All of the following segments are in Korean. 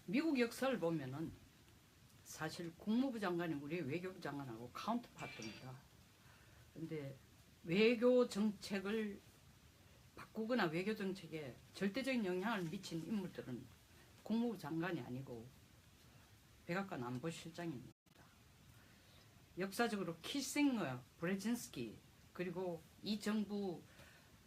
미국 역사를 보면은 사실 국무부 장관이 우리 외교부 장관하고 카운터파트입니다. 근데 외교 정책을 바꾸거나 외교 정책에 절대적인 영향을 미친 인물들은 국무부 장관이 아니고 백악관 안보실장입니다. 역사적으로 키싱어, 브레진스키, 그리고 이 정부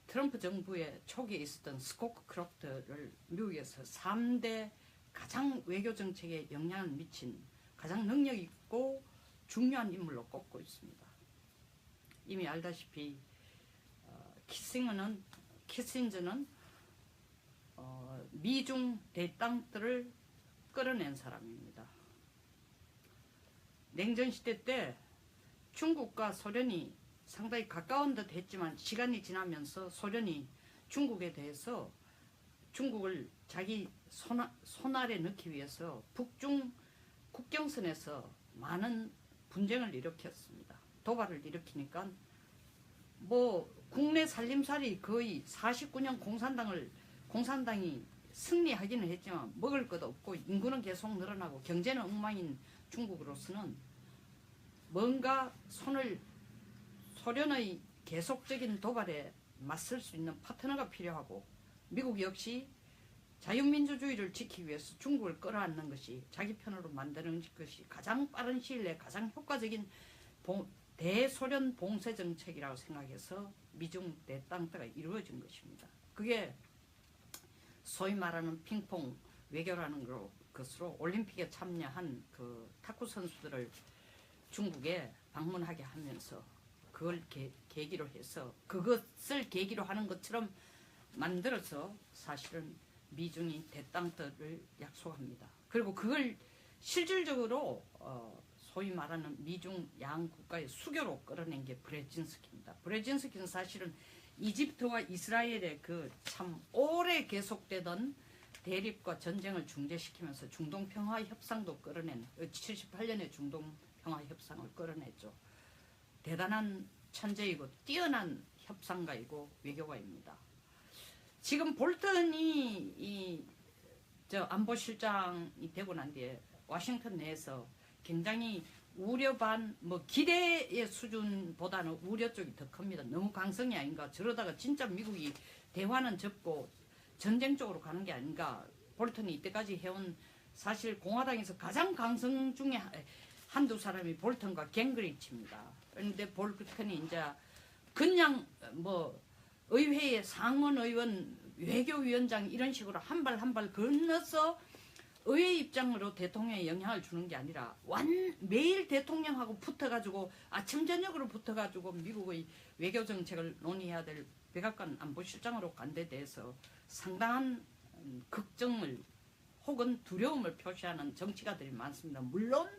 트럼프 정부의 초기에 있었던 스코크 크로프트를 미국에서 3대 가장 외교 정책에 영향을 미친 가장 능력 있고 중요한 인물로 꼽고 있습니다. 이미 알다시피 키신저는 미중 대땅들을 끌어낸 사람입니다. 냉전시대 때 중국과 소련이 상당히 가까운 듯 했지만 시간이 지나면서 소련이 중국에 대해서 중국을 자기 손아래 넣기 위해서 북중 국경선에서 많은 분쟁을 일으켰습니다. 도발을 일으키니까 뭐 국내 살림살이 거의 49년 공산당이 승리하기는 했지만 먹을 것도 없고 인구는 계속 늘어나고 경제는 엉망인 중국으로서는 뭔가 소련의 계속적인 도발에 맞설 수 있는 파트너가 필요하고 미국 역시 자유민주주의를 지키기 위해서 중국을 끌어안는 것이 자기 편으로 만드는 것이 가장 빠른 시일 내에 가장 효과적인 대소련 봉쇄 정책이라고 생각해서 미중 대땅대가 이루어진 것입니다. 그게 소위 말하는 핑퐁 외교라는 것으로 올림픽에 참여한 그 탁구 선수들을 중국에 방문하게 하면서 그걸 계기로 해서 그것을 계기로 하는 것처럼 만들어서 사실은 미중이 대땅들을 약속합니다. 그리고 그걸 실질적으로 소위 말하는 미중 양국가의 수교로 끌어낸 게 브레진스키입니다. 브레진스키는 사실은 이집트와 이스라엘의 그 참 오래 계속되던 대립과 전쟁을 중재시키면서 중동평화협상도 끌어낸 78년의 중동평화협상을 끌어냈죠. 대단한 천재이고 뛰어난 협상가이고 외교가입니다. 지금 볼턴이 안보실장이 되고 난 뒤에 워싱턴 내에서 굉장히 우려 반 기대의 수준보다는 우려 쪽이 더 큽니다. 너무 강성이 아닌가. 저러다가 진짜 미국이 대화는 접고 전쟁 쪽으로 가는 게 아닌가. 볼턴이 이때까지 해온 사실 공화당에서 가장 강성 중에 한두 사람이 볼턴과 갱그리치입니다. 그런데 볼턴이 이제 그냥 의회의 상원의원 외교위원장 이런 식으로 한 발 한 발 건너서 의회 입장으로 대통령에 영향을 주는 게 아니라 매일 대통령하고 붙어가지고 아침 저녁으로 붙어가지고 미국의 외교 정책을 논의해야 될 백악관 안보실장으로 간 데 대해서 상당한 걱정을 혹은 두려움을 표시하는 정치가들이 많습니다. 물론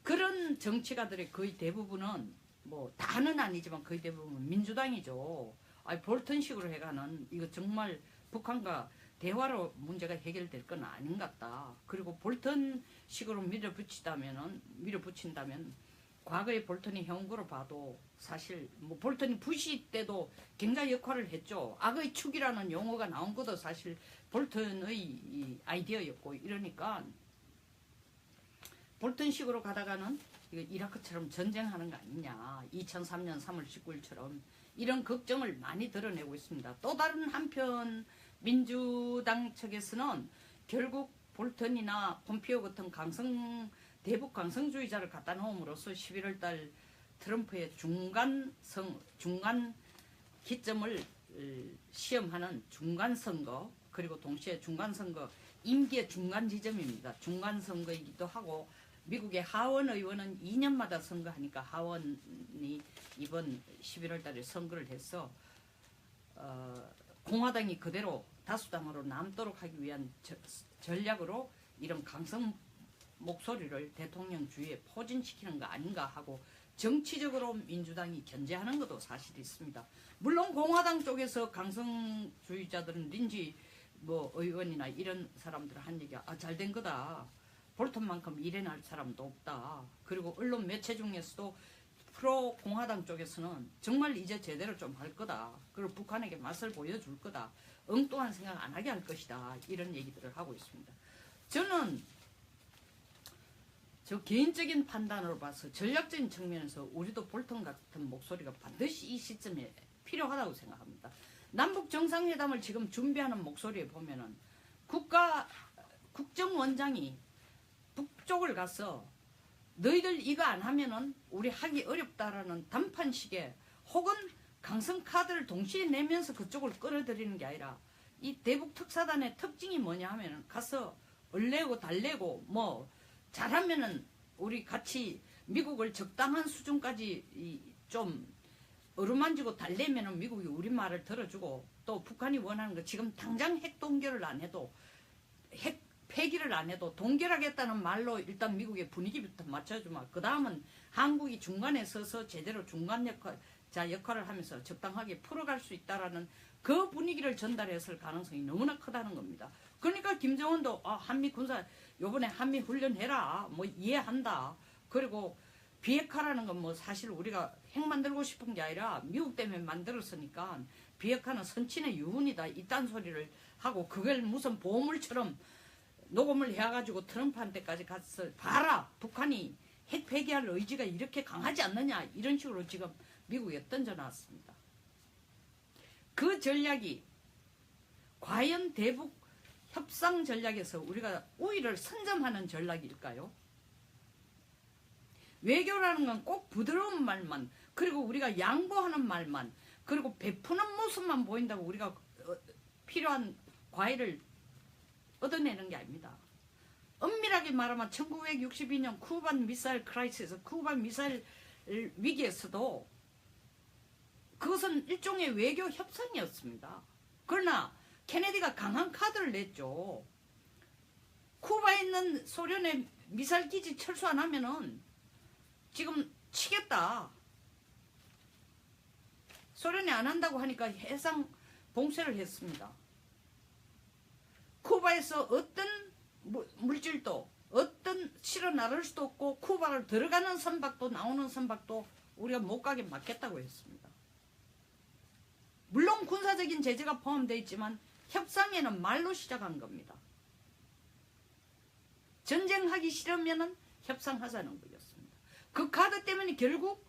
그런 정치가들의 거의 대부분은 다는 아니지만 거의 대부분은 민주당이죠. 볼턴식으로 해가는 이거 정말 북한과 대화로 문제가 해결될 건 아닌 것 같다. 그리고 볼턴식으로 밀어붙인다면 과거에 볼턴이 해온 거로 봐도 사실 볼턴이 부시 때도 굉장히 역할을 했죠. 악의 축이라는 용어가 나온 것도 사실 볼턴의 아이디어였고 이러니까 볼턴식으로 가다가는 이거 이라크처럼 전쟁하는 거 아니냐. 2003년 3월 19일처럼 이런 걱정을 많이 드러내고 있습니다. 또 다른 한편 민주당 측에서는 결국 볼턴이나 폼피오 같은 대북 강성주의자를 갖다 놓음으로써 11월달 트럼프의 중간 기점을 시험하는 중간선거, 그리고 동시에 중간선거 임기의 중간 지점입니다. 중간선거이기도 하고 미국의 하원 의원은 2년마다 선거하니까 하원이 이번 11월 달에 선거를 해서 공화당이 그대로 다수당으로 남도록 하기 위한 전략으로 이런 강성 목소리를 대통령 주위에 포진시키는 거 아닌가 하고 정치적으로 민주당이 견제하는 것도 사실이 있습니다. 물론 공화당 쪽에서 강성주의자들은 린지 의원이나 이런 사람들 한 얘기가 잘된 거다. 볼턴만큼 일해낼 사람도 없다. 그리고 언론 매체 중에서도 프로 공화당 쪽에서는 정말 이제 제대로 좀 할 거다. 그리고 북한에게 맛을 보여줄 거다. 엉뚱한 생각 안 하게 할 것이다. 이런 얘기들을 하고 있습니다. 저는 저 개인적인 판단으로 봐서 전략적인 측면에서 우리도 볼턴 같은 목소리가 반드시 이 시점에 필요하다고 생각합니다. 남북 정상회담을 지금 준비하는 목소리에 보면은 국정원장이 북쪽을 가서 너희들 이거 안 하면은 우리 하기 어렵다라는 단판식의 혹은 강성 카드를 동시에 내면서 그쪽을 끌어들이는 게 아니라 이 대북 특사단의 특징이 뭐냐 하면은 가서 얼레고 달래고 뭐 잘하면은 우리 같이 미국을 적당한 수준까지 좀 어루만지고 달래면은 미국이 우리 말을 들어주고 또 북한이 원하는 거 지금 당장 핵 동결을 안 해도 핵 폐기를 안 해도 동결하겠다는 말로 일단 미국의 분위기부터 맞춰주면 그 다음은 한국이 중간에 서서 제대로 중간 역할을 하면서 적당하게 풀어갈 수 있다라는 그 분위기를 전달했을 가능성이 너무나 크다는 겁니다. 그러니까 김정은도 한미 군사 요번에 한미 훈련해라 뭐 이해한다. 그리고 비핵화라는 건 뭐 사실 우리가 핵 만들고 싶은 게 아니라 미국 때문에 만들었으니까 비핵화는 선친의 유훈이다 이딴 소리를 하고 그걸 무슨 보물처럼 녹음을 해가지고 트럼프한테까지 가서 봐라 북한이 핵 폐기할 의지가 이렇게 강하지 않느냐 이런 식으로 지금 미국에 던져놨습니다. 그 전략이 과연 대북 협상 전략에서 우리가 우위를 선점하는 전략일까요? 외교라는 건 꼭 부드러운 말만 그리고 우리가 양보하는 말만 그리고 베푸는 모습만 보인다고 우리가 필요한 과일을 얻어내는 게 아닙니다. 엄밀하게 말하면 1962년 쿠반 미사일 크라이시스 쿠반 미사일 위기에서도 그것은 일종의 외교 협상이었습니다. 그러나 케네디가 강한 카드를 냈죠. 쿠바에 있는 소련의 미사일 기지 철수 안 하면은 지금 치겠다. 소련이 안 한다고 하니까 해상 봉쇄를 했습니다. 쿠바에서 어떤 물질도 어떤 실어 나를 수도 없고 쿠바를 들어가는 선박도 나오는 선박도 우리가 못 가게 막겠다고 했습니다. 물론 군사적인 제재가 포함되어 있지만 협상에는 말로 시작한 겁니다. 전쟁하기 싫으면 협상하자는 거였습니다. 그 카드 때문에 결국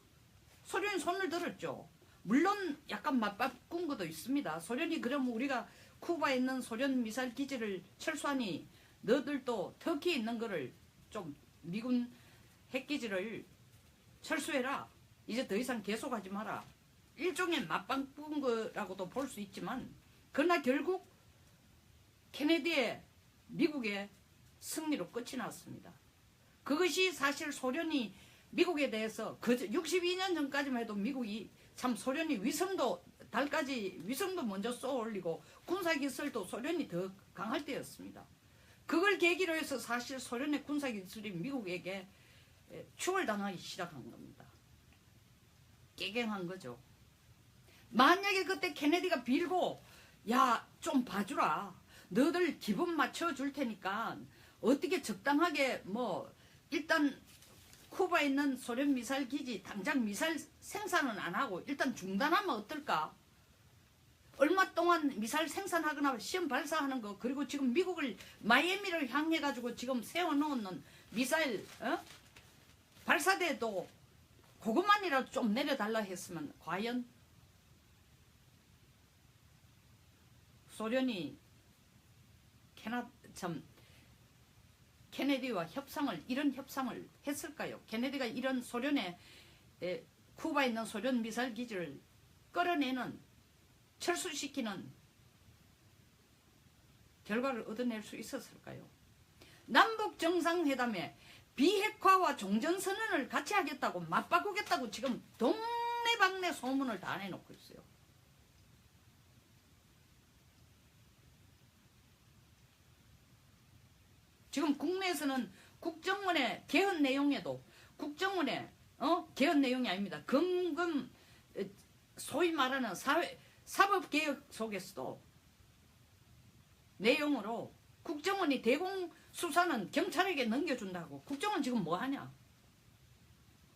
소련이 손을 들었죠. 물론 약간 맞바꾼 것도 있습니다. 소련이 그럼 우리가 쿠바에 있는 소련 미사일 기지를 철수하니 너들도 터키에 있는 거를 좀 미군 핵기지를 철수해라. 이제 더 이상 계속하지 마라. 일종의 맞바꾼 거라고도 볼 수 있지만 그러나 결국 케네디의 미국의 승리로 끝이 났습니다. 그것이 사실 소련이 미국에 대해서 62년 전까지만 해도 미국이 참 소련이 위성도 달까지 위성도 먼저 쏘아 올리고 군사기술도 소련이 더 강할 때였습니다. 그걸 계기로 해서 사실 소련의 군사기술이 미국에게 추월당하기 시작한 겁니다. 깨갱한 거죠. 만약에 그때 케네디가 빌고 야 좀 봐주라. 너들 기분 맞춰줄 테니까 어떻게 적당하게 뭐 일단 쿠바에 있는 소련 미사일 기지 당장 미사일 생산은 안 하고 일단 중단하면 어떨까? 얼마 동안 미사일 생산하거나 시험 발사하는 거 그리고 지금 미국을 마이애미를 향해 가지고 지금 세워놓는 미사일 발사대도 그것만이라도 좀 내려달라 했으면 과연 소련이 케네디와 이런 협상을 했을까요? 케네디가 이런 소련의 쿠바에 있는 소련 미사일 기지를 끌어내는 철수시키는 결과를 얻어낼 수 있었을까요? 남북 정상회담에 비핵화와 종전선언을 같이 하겠다고 맞바꾸겠다고 지금 동네방네 소문을 다 내놓고 있어요. 지금 국내에서는 국정원의 개헌 내용에도 국정원의 개헌 내용이 아닙니다. 금금 소위 말하는 사법개혁 속에서도 내용으로 국정원이 대공수사는 경찰에게 넘겨준다고. 국정원 지금 뭐하냐?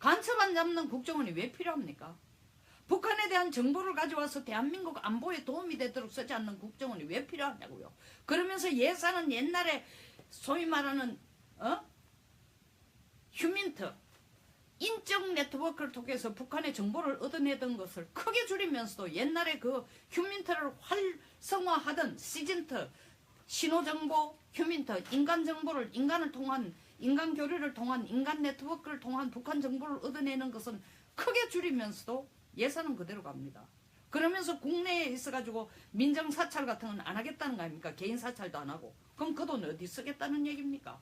간첩안 잡는 국정원이 왜 필요합니까? 북한에 대한 정보를 가져와서 대한민국 안보에 도움이 되도록 쓰지 않는 국정원이 왜 필요하냐고요. 그러면서 예산은 옛날에 소위 말하는 휴민트 인적 네트워크를 통해서 북한의 정보를 얻어내던 것을 크게 줄이면서도 옛날에 그 휴민트를 활성화하던 시즌트 신호정보 휴민트 인간 정보를 인간을 통한 인간 교류를 통한 인간 네트워크를 통한 북한 정보를 얻어내는 것은 크게 줄이면서도 예산은 그대로 갑니다. 그러면서 국내에 있어가지고 민정사찰 같은 건 안 하겠다는 거 아닙니까? 개인 사찰도 안 하고. 그럼 그 돈 어디 쓰겠다는 얘기입니까?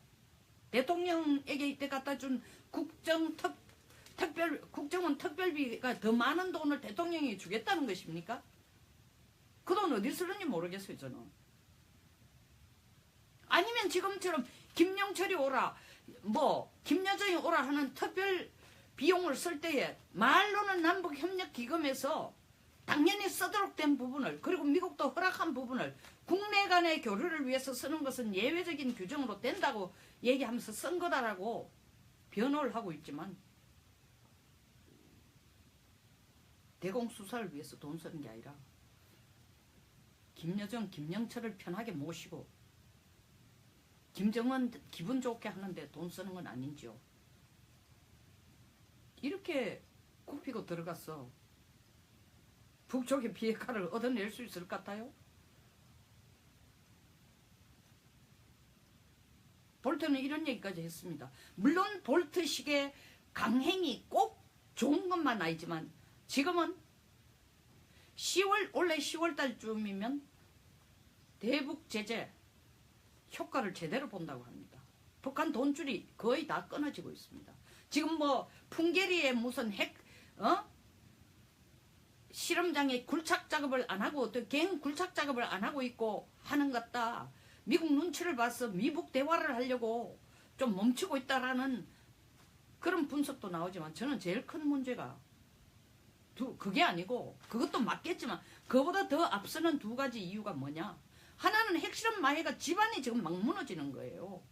대통령에게 이때 갖다 준 국정원 특별비가 더 많은 돈을 대통령이 주겠다는 것입니까? 그 돈 어디 쓰는지 모르겠어요, 저는. 아니면 지금처럼 김영철이 오라, 김여정이 오라 하는 특별 비용을 쓸 때에 말로는 남북협력기금에서 당연히 쓰도록 된 부분을 그리고 미국도 허락한 부분을 국내 간의 교류를 위해서 쓰는 것은 예외적인 규정으로 된다고 얘기하면서 쓴 거다라고 변호를 하고 있지만 대공수사를 위해서 돈 쓰는 게 아니라 김여정, 김영철을 편하게 모시고 김정은 기분 좋게 하는데 돈 쓰는 건 아닌지요. 이렇게 굽히고 들어갔어. 북쪽의 비핵화를 얻어낼 수 있을 것 같아요? 볼트는 이런 얘기까지 했습니다. 물론 볼트식의 강행이 꼭 좋은 것만 아니지만 지금은 원래 10월 달쯤이면 대북 제재 효과를 제대로 본다고 합니다. 북한 돈줄이 거의 다 끊어지고 있습니다. 지금 풍계리에 무슨 실험장에 굴착 작업을 안 하고 또 갱 굴착 작업을 안 하고 있고 하는 것 같다. 미국 눈치를 봐서 미북 대화를 하려고 좀 멈추고 있다라는 그런 분석도 나오지만 저는 제일 큰 문제가 그게 아니고 그것도 맞겠지만 그보다 더 앞서는 두 가지 이유가 뭐냐. 하나는 핵실험 마해가 집안이 지금 막 무너지는 거예요.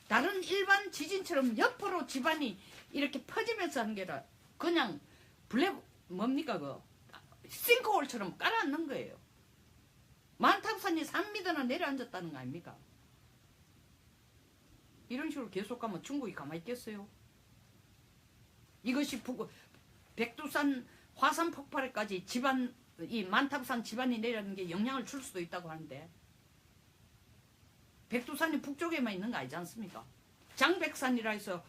다른 일반 지진처럼 옆으로 집안이 이렇게 퍼지면서 하는 게 아니라 그냥 싱크홀처럼 깔아앉는 거예요. 만탑산이 3m나 내려앉았다는 거 아닙니까? 이런 식으로 계속 가면 중국이 가만히 있겠어요? 이것이 백두산 화산 폭발에까지 이 만탑산 집안이 내려는 게 영향을 줄 수도 있다고 하는데 백두산이 북쪽에만 있는 거 아니지 않습니까? 장백산이라 해서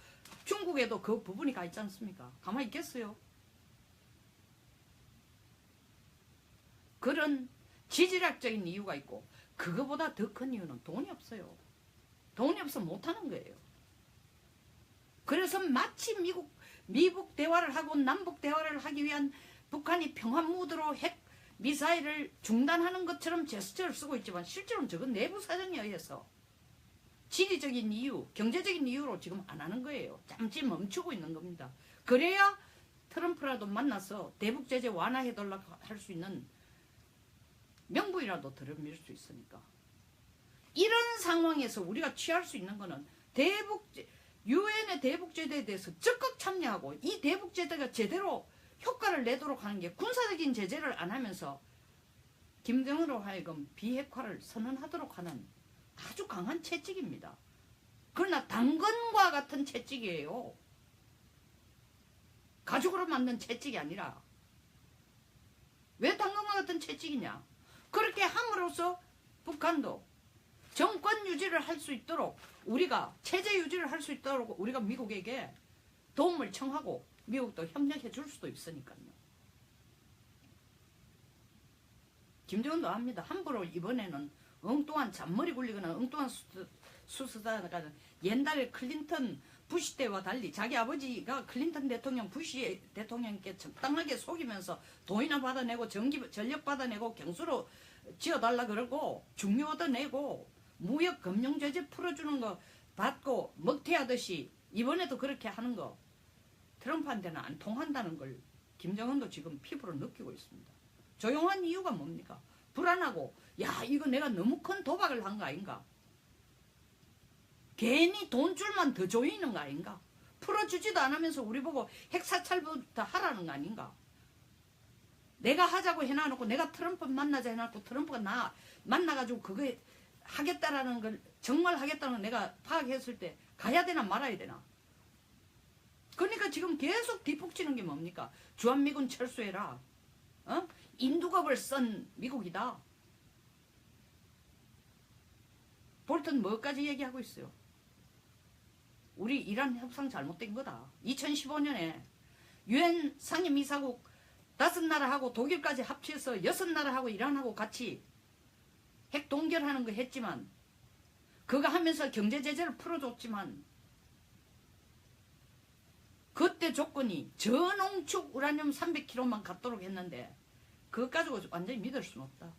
중국에도 그 부분이 가 있지 않습니까? 가만히 있겠어요? 그런 지질학적인 이유가 있고 그거보다 더 큰 이유는 돈이 없어요. 돈이 없어 못하는 거예요. 그래서 마치 미북 대화를 하고 남북 대화를 하기 위한 북한이 평화 무드로 핵 미사일을 중단하는 것처럼 제스처를 쓰고 있지만 실제로는 저건 내부 사정에 의해서 지리적인 이유, 경제적인 이유로 지금 안 하는 거예요. 잠시 멈추고 있는 겁니다. 그래야 트럼프라도 만나서 대북 제재 완화해달라고 할 수 있는 명분이라도 들어밀 수 있으니까. 이런 상황에서 우리가 취할 수 있는 거는 유엔의 대북제재에 대해서 적극 참여하고 이 대북제재가 제대로 효과를 내도록 하는 게 군사적인 제재를 안 하면서 김정은으로 하여금 비핵화를 선언하도록 하는 아주 강한 채찍입니다. 그러나 당근과 같은 채찍이에요. 가죽으로 만든 채찍이 아니라. 왜 당근과 같은 채찍이냐? 그렇게 함으로써 북한도 정권 유지를 할 수 있도록 우리가 체제 유지를 할 수 있도록 우리가 미국에게 도움을 청하고 미국도 협력해 줄 수도 있으니까요. 김정은도 합니다. 함부로 이번에는 엉뚱한 잔머리 굴리거나 엉뚱한 수수다가 옛날에 클린턴 부시 때와 달리 자기 아버지가 클린턴 대통령 부시 대통령께 적당하게 속이면서 돈이나 받아내고 전력 받아내고 경수로 지어달라 그러고 중요 얻어내고 무역 금융 제재 풀어주는 거 받고 먹튀하듯이 이번에도 그렇게 하는 거 트럼프한테는 안 통한다는 걸 김정은도 지금 피부로 느끼고 있습니다. 조용한 이유가 뭡니까? 불안하고 야 이거 내가 너무 큰 도박을 한 거 아닌가? 괜히 돈줄만 더 조이는 거 아닌가? 풀어주지도 않으면서 우리 보고 핵사찰부터 하라는 거 아닌가? 내가 하자고 해놔놓고 내가 트럼프 만나자 해놔놓고 트럼프가 나 만나가지고 그거 하겠다라는 걸 정말 하겠다는 걸 내가 파악했을 때 가야 되나 말아야 되나. 그러니까 지금 계속 뒷북치는 게 뭡니까? 주한미군 철수해라. 인두겁을 쓴 미국이다. 볼턴 뭐까지 얘기하고 있어요? 우리 이란 협상 잘못된 거다. 2015년에 유엔 상임이사국 5나라하고 독일까지 합쳐서 6나라하고 이란하고 같이 핵 동결하는 거 했지만 그거 하면서 경제 제재를 풀어줬지만 그때 조건이 저농축 우라늄 300kg만 갖도록 했는데 그것 가지고 완전히 믿을 수는 없다.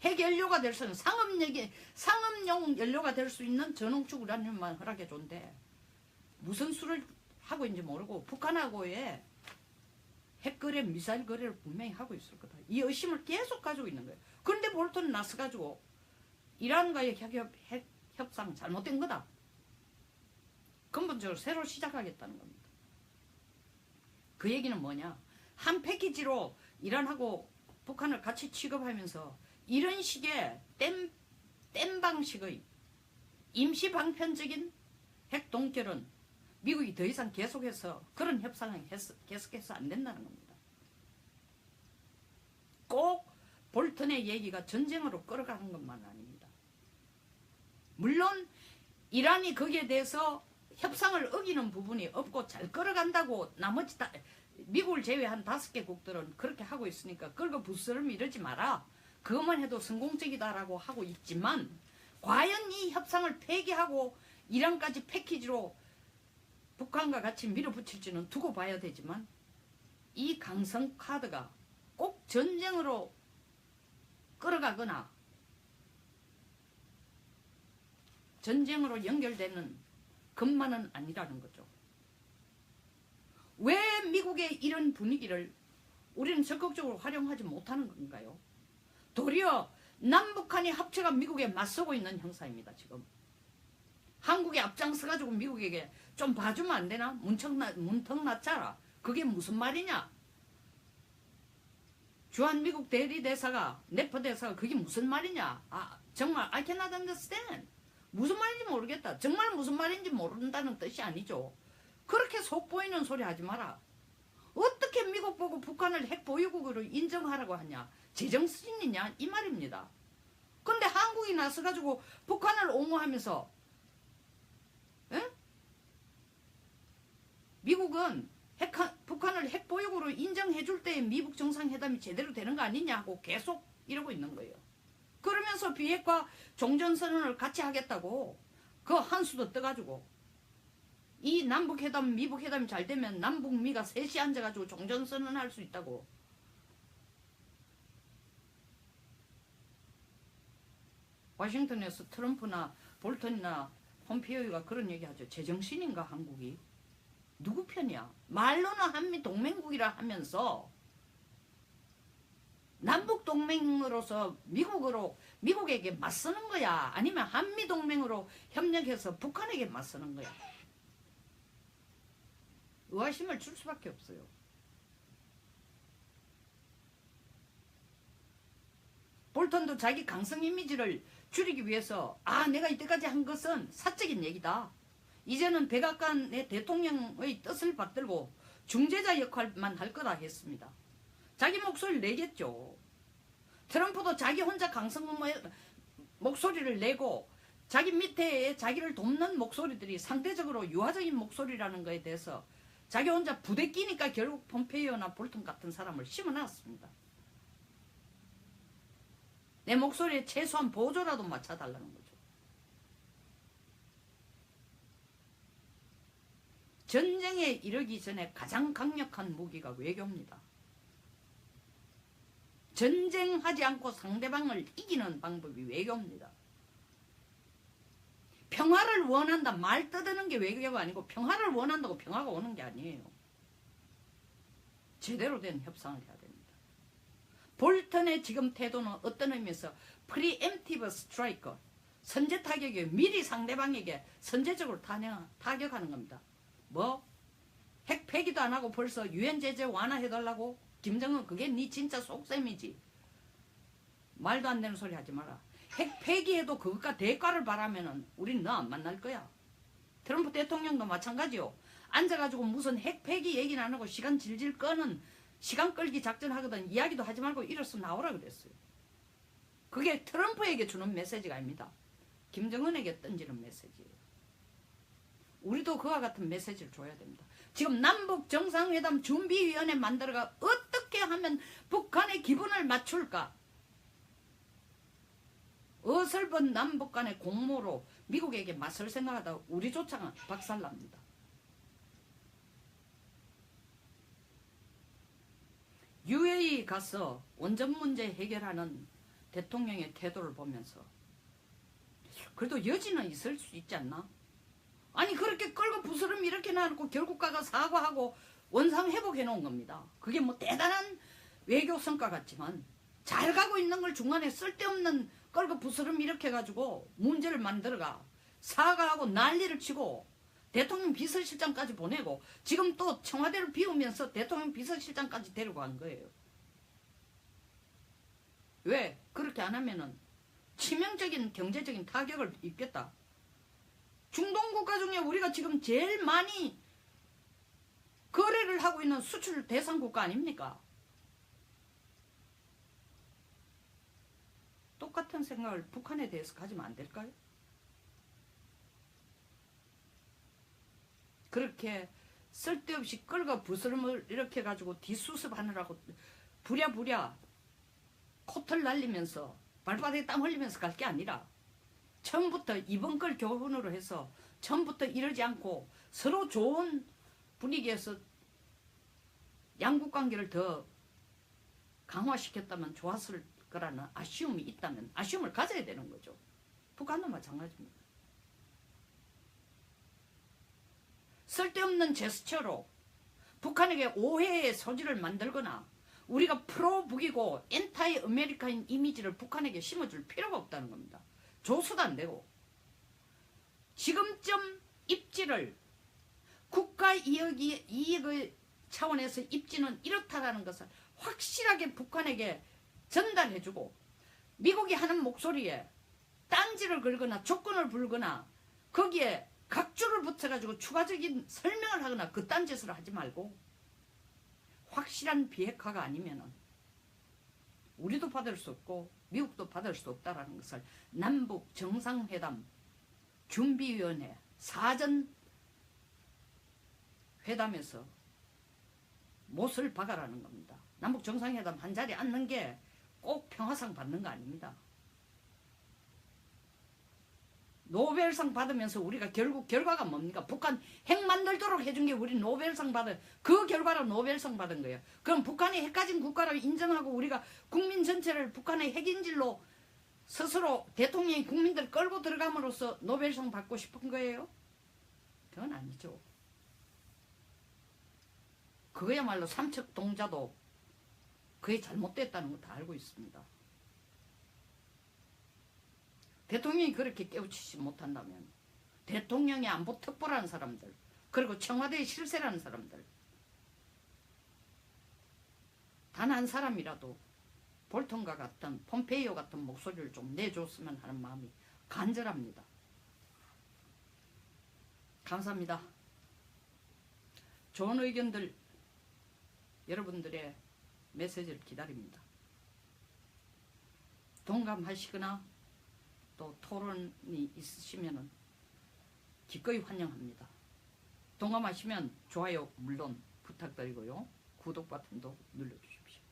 핵연료가 될 수는 상업용 연료가 될 수 있는 저농축 우라늄만 허락해 줬는데 무슨 수를 하고 있는지 모르고 북한하고의 핵거래 미사일 거래를 분명히 하고 있을 거다. 이 의심을 계속 가지고 있는 거예요. 그런데 볼턴은 나서가지고 이란과의 핵 협상 잘못된 거다. 근본적으로 새로 시작하겠다는 겁니다. 그 얘기는 뭐냐? 한 패키지로 이란하고 북한을 같이 취급하면서 이런 식의 땜 방식의 임시 방편적인 핵 동결은 미국이 더 이상 계속해서 그런 협상을 계속해서 안 된다는 겁니다. 꼭 볼턴의 얘기가 전쟁으로 끌어가는 것만 아닙니다. 물론 이란이 거기에 대해서 협상을 어기는 부분이 없고 잘 끌어간다고 나머지 미국을 제외한 5개 국들은 그렇게 하고 있으니까 그거 부스럼 이러지 마라. 그것만 해도 성공적이다라고 하고 있지만 과연 이 협상을 폐기하고 이란까지 패키지로 북한과 같이 밀어붙일지는 두고 봐야 되지만 이 강성 카드가 꼭 전쟁으로 끌어가거나 전쟁으로 연결되는 것만은 아니라는 거죠. 왜 미국의 이런 분위기를 우리는 적극적으로 활용하지 못하는 건가요? 도리어 남북한이 합체가 미국에 맞서고 있는 형사입니다. 지금 한국이 앞장서가지고 미국에게 좀 봐주면 안 되나? 문턱 낮춰라. 그게 무슨 말이냐? 주한미국 대리대사가 네퍼 대사가 그게 무슨 말이냐? 정말 I cannot understand. 무슨 말인지 모르겠다. 정말 무슨 말인지 모른다는 뜻이 아니죠. 그렇게 속보이는 소리 하지 마라. 어떻게 미국 보고 북한을 핵보유국으로 인정하라고 하냐? 제정신이냐? 이 말입니다. 근데 한국이 나서가지고 북한을 옹호하면서 미국은 북한을 핵보유국으로 인정해줄 때 미북 정상회담이 제대로 되는 거 아니냐 하고 계속 이러고 있는 거예요. 그러면서 비핵화 종전선언을 같이 하겠다고 그 한수도 떠가지고 이 남북회담 미북회담이 잘 되면 남북미가 셋이 앉아가지고 종전선언할 수 있다고. 워싱턴에서 트럼프나 볼턴이나 폼페이오가 그런 얘기하죠. 제정신인가 한국이? 누구 편이야? 말로는 한미동맹국이라 하면서 남북동맹으로서 미국에게 맞서는 거야? 아니면 한미동맹으로 협력해서 북한에게 맞서는 거야? 의아심을 줄 수밖에 없어요. 볼턴도 자기 강성 이미지를 줄이기 위해서 내가 이때까지 한 것은 사적인 얘기다. 이제는 백악관의 대통령의 뜻을 받들고 중재자 역할만 할 거다 했습니다. 자기 목소리를 내겠죠. 트럼프도 자기 혼자 강성 목소리를 내고 자기 밑에 자기를 돕는 목소리들이 상대적으로 유화적인 목소리라는 거에 대해서 자기 혼자 부대 끼니까 결국 폼페이오나 볼턴 같은 사람을 심어놨습니다. 내 목소리에 최소한 보조라도 맞춰달라는 거죠. 전쟁에 이르기 전에 가장 강력한 무기가 외교입니다. 전쟁하지 않고 상대방을 이기는 방법이 외교입니다. 평화를 원한다 말 떠드는 게 외교가 아니고 평화를 원한다고 평화가 오는 게 아니에요. 제대로 된 협상을 해야 됩니다. 볼턴의 지금 태도는 어떤 의미에서 preemptive strike, 선제 타격이 미리 상대방에게 선제적으로 타격하는 겁니다. 핵 폐기도 안 하고 벌써 유엔 제재 완화해달라고? 김정은 그게 네 진짜 속셈이지. 말도 안 되는 소리 하지 마라. 핵 폐기해도 그것과 대가를 바라면은 우린 너 안 만날 거야. 트럼프 대통령도 마찬가지요. 앉아가지고 무슨 핵 폐기 얘기는 안 하고 시간 질질 끄는 시간 끌기 작전하거든 이야기도 하지 말고 일어서 나오라 그랬어요. 그게 트럼프에게 주는 메시지가 아닙니다. 김정은에게 던지는 메시지예요. 우리도 그와 같은 메시지를 줘야 됩니다. 지금 남북 정상회담 준비위원회 만들어가 어떻게 하면 북한의 기분을 맞출까? 어설픈 남북 간의 공모로 미국에게 맞설 생각하다 우리조차 박살납니다. UAE 가서 원전 문제 해결하는 대통령의 태도를 보면서 그래도 여지는 있을 수 있지 않나? 아니 그렇게 끌고 부스럼 이렇게 놔놓고 결국 가가 사과하고 원상 회복해 놓은 겁니다. 그게 뭐 대단한 외교 성과 같지만 잘 가고 있는 걸 중간에 쓸데없는 끌고 부스럼 이렇게 해가지고 문제를 만들어가 사과하고 난리를 치고 대통령 비서실장까지 보내고 지금 또 청와대를 비우면서 대통령 비서실장까지 데려간 거예요. 왜? 그렇게 안 하면은 치명적인 경제적인 타격을 입겠다. 중동 국가 중에 우리가 지금 제일 많이 거래를 하고 있는 수출 대상 국가 아닙니까? 똑같은 생각을 북한에 대해서 가지면 안 될까요? 그렇게 쓸데없이 끌고 부스럼을 이렇게 가지고 뒷수습하느라고 부랴부랴 코털 날리면서 발바닥에 땀 흘리면서 갈 게 아니라 처음부터 이번 걸 교훈으로 해서 처음부터 이러지 않고 서로 좋은 분위기에서 양국 관계를 더 강화시켰다면 좋았을 거라는 아쉬움이 있다면 아쉬움을 가져야 되는 거죠. 북한도 마찬가지입니다. 쓸데없는 제스처로 북한에게 오해의 소지를 만들거나 우리가 프로북이고 엔타이 아메리카인 이미지를 북한에게 심어줄 필요가 없다는 겁니다. 조수도 안 되고 지금쯤 입지를 국가 이익의 차원에서 입지는 이렇다라는 것을 확실하게 북한에게 전달해주고 미국이 하는 목소리에 딴지를 걸거나 조건을 불거나 거기에 각주를 붙여가지고 추가적인 설명을 하거나 그딴 짓을 하지 말고 확실한 비핵화가 아니면은 우리도 받을 수 없고 미국도 받을 수 없다라는 것을 남북 정상회담 준비위원회 사전 회담에서 못을 박아라는 겁니다. 남북 정상회담 한 자리에 앉는 게 꼭 평화상 받는 거 아닙니다. 노벨상 받으면서 우리가 결국 결과가 뭡니까? 북한 핵 만들도록 해준 게 우리 노벨상 받은 그 결과로 노벨상 받은 거예요. 그럼 북한이 핵 가진 국가로 인정하고 우리가 국민 전체를 북한의 핵인질로 스스로 대통령이 국민들 끌고 들어감으로써 노벨상 받고 싶은 거예요? 그건 아니죠. 그거야말로 삼척동자도 그게 잘못됐다는 거 다 알고 있습니다. 대통령이 그렇게 깨우치지 못한다면 대통령이 안보 특보라는 사람들 그리고 청와대의 실세라는 사람들 단 한 사람이라도 볼턴과 같은 폼페이오 같은 목소리를 좀 내줬으면 하는 마음이 간절합니다. 감사합니다. 좋은 의견들 여러분들의 메시지를 기다립니다. 동감하시거나 또 토론이 있으시면 기꺼이 환영합니다. 동감하시면 좋아요 물론 부탁드리고요. 구독 버튼도 눌러주십시오.